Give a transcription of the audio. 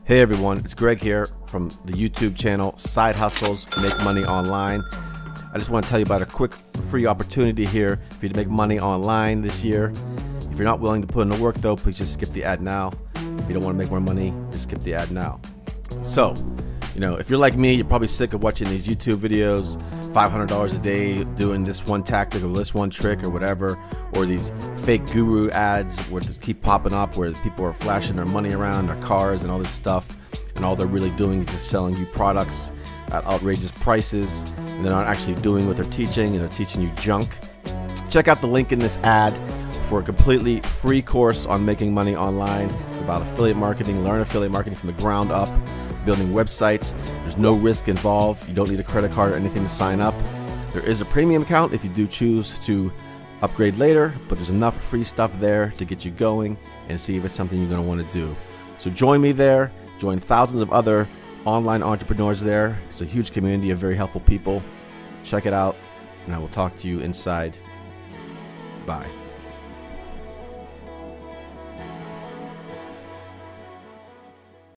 Hey everyone, it's Greg here from the YouTube channel Side Hustles Make Money Online. I just want to tell you about a quick free opportunity here for you to make money online this year. If you're not willing to put in the work though, please just skip the ad now. If you don't want to make more money, just skip the ad now. So, if you're like me, you're probably sick of watching these YouTube videos, $500 a day doing this one tactic or this one trick or whatever, or these fake guru ads where they keep popping up where people are flashing their money around, their cars and all this stuff, and all they're really doing is just selling you products at outrageous prices, and they're not actually doing what they're teaching, and they're teaching you junk. Check out the link in this ad for a completely free course on making money online. It's about affiliate marketing. Learn affiliate marketing from the ground up, building websites. There's no risk involved. You don't need a credit card or anything to sign up. There is a premium account if you do choose to upgrade later, but there's enough free stuff there to get you going and see if it's something you're going to want to do. So join me there. Join thousands of other online entrepreneurs there. It's a huge community of very helpful people. Check it out, and I will talk to you inside. Bye.